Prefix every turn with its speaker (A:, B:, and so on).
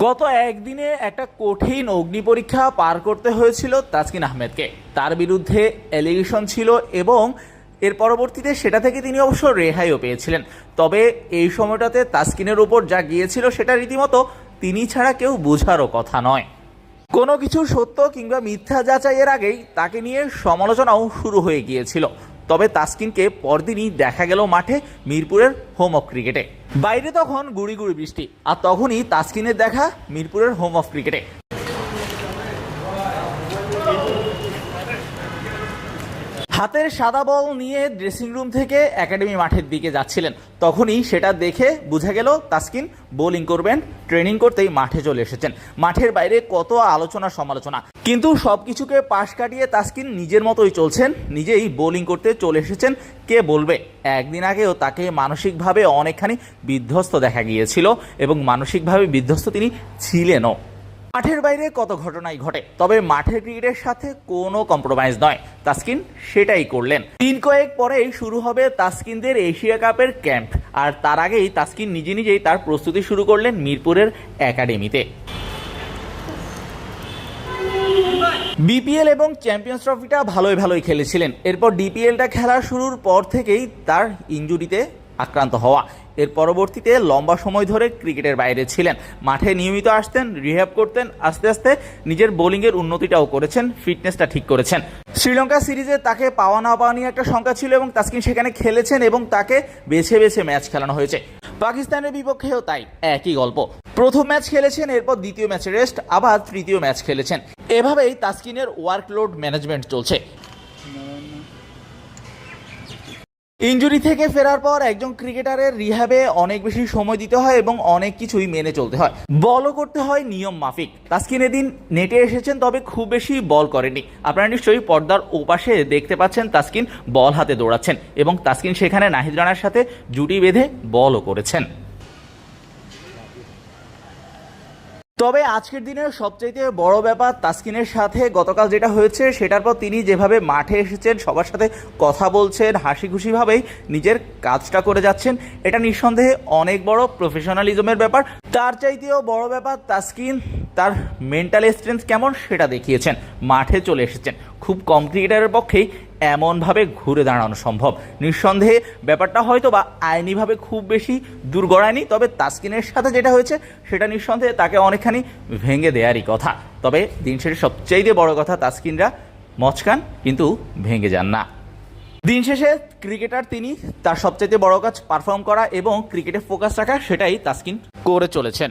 A: গত একদিনে একটা কঠিন অগ্নি পরীক্ষা পার করতে হয়েছিল তাসকিন আহমেদকে। তার বিরুদ্ধে অ্যালিগেশন ছিল এবং এর পরবর্তীতে সেটা থেকে তিনি অবশ্য রেহাইও পেয়েছিলেন। তবে এই সময়টাতে তাসকিনের উপর যা গিয়েছিল সেটা রীতিমতো তিনি ছাড়া কেউ বোঝারও কথা নয়। কোনো কিছু সত্য কিংবা মিথ্যা যাচাইয়ের আগেই তাকে নিয়ে সমালোচনাও শুরু হয়ে গিয়েছিল। তবে তাসকিনকে পরদিনই দেখা গেল মাঠে মিরপুরের হোম অফ ক্রিকেটে। বাইরে তখন গুড়ি গুড়ি বৃষ্টি, আর তখনই তাসকিনের দেখা মিরপুরের হোম অফ ক্রিকেটে। হাতের সাদা বল নিয়ে ড্রেসিং রুম থেকে একাডেমি মাঠের দিকে যাচ্ছিলেন। তখনই সেটা দেখে বোঝা গেল তাসকিন বোলিং করবেন। ট্রেনিং করতেই মাঠে চলে এসেছেন। মাঠের বাইরে কত আলোচনা সমালোচনা, কিন্তু সবকিছুকে পাশ কাটিয়ে তাসকিন নিজের মতোই চলছেন, নিজেই বোলিং করতে চলে এসেছেন। কে বলবে একদিন আগেও তাকে মানসিকভাবে অনেকখানি বিধ্বস্ত দেখা গিয়েছিল এবং মানসিকভাবে বিধ্বস্ত তিনি ছিলেনও। মাঠের বাইরে কত ঘটনাই ঘটে, তবে মাঠের ক্রিকেটের সাথে কোনো কম্প্রোমাইজ নয়। তাসকিন সেটাই করলেন। দিন কয়েক পরেই শুরু হবে তাসকিনদের এশিয়া কাপের ক্যাম্প, আর তার আগেই তাসকিন নিজেই তার প্রস্তুতি শুরু করলেন মিরপুরের একাডেমিতে। বিপিএল এবং চ্যাম্পিয়ন্স ট্রফিটা ভালোই খেলেছিলেন। এরপর ডিপিএলটা খেলা শুরুর পর থেকেই তার ইনজুরিতে আক্রান্ত হওয়া। এর পরবর্তীতে লম্বা সময় ধরে ক্রিকেটের বাইরে ছিলেন। মাঠে নিয়মিত আসতেন, রিহ্যাব করতেন, আস্তে আস্তে নিজের বোলিংয়ের উন্নতিটাও করেছেন, ফিটনেসটা ঠিক করেছেন। শ্রীলঙ্কা সিরিজে তাকে পাওয়া না পাওয়া নিয়ে একটা শঙ্কা ছিল এবং তাসকিন সেখানে খেলেছেন এবং তাকে বেছে বেছে ম্যাচ খেলানো হয়েছে। পাকিস্তানের বিপক্ষেও তাই একই গল্প। প্রথম ম্যাচ খেলেছেন, এরপর দ্বিতীয় ম্যাচে রেস্ট, আবার তৃতীয় ম্যাচ খেলেছেন। এভাবেই তাসকিনের ওয়ার্কলোড ম্যানেজমেন্ট চলছে। ইনজুরি থেকে ফেরার পর একজন ক্রিকেটারের রিহ্যাবে অনেক বেশি সময় দিতে হয় এবং অনেক কিছুই মেনে চলতে হয়। বলও করতে হয় নিয়ম মাফিক। তাসকিন এদিন নেটে এসেছেন, তবে খুব বেশি বল করেননি। আপনারা নিশ্চয়ই পর্দার ওপাশে দেখতে পাচ্ছেন তাসকিন বল হাতে দৌড়াচ্ছেন এবং তাসকিন সেখানে নাহিদ রানার সাথে জুটি বেঁধে বলও করেছেন। তবে আজকের দিনের সবচাইতে বড় ব্যাপার তাসকিনের সাথে গতকাল যেটা হয়েছে, সেটার পর তিনি যেভাবে মাঠে এসেছেন, সবার সাথে কথা বলছেন, হাসি খুশিভাবেই নিজের কাজটা করে যাচ্ছেন, এটা নিঃসন্দেহে অনেক বড় প্রফেশনালিজমের ব্যাপার। তার চাইতেও বড় ব্যাপার তাসকিন তার মেন্টাল স্ট্রেংথ কেমন সেটা দেখিয়েছেন। মাঠে চলে এসেছেন। খুব কম ক্রিকেটারের পক্ষেই এমনভাবে ঘুরে দাঁড়ানো সম্ভব। নিঃসন্দেহে ব্যাপারটা হয়তো বা আইনিভাবে খুব বেশি দূর গড়ায়নি, তবে তাসকিনের সাথে যেটা হয়েছে সেটা নিঃসন্দেহে তাকে অনেকখানি ভেঙে দেয়ারই কথা। তবে দিন শেষে সবচাইতে বড় কথা, তাসকিনরা মচকান কিন্তু ভেঙে যান না। দিন শেষে ক্রিকেটার তিনি, তার সবচাইতে বড় কাজ পারফর্ম করা এবং ক্রিকেটে ফোকাস রাখা, সেটাই তাসকিন করে চলেছেন।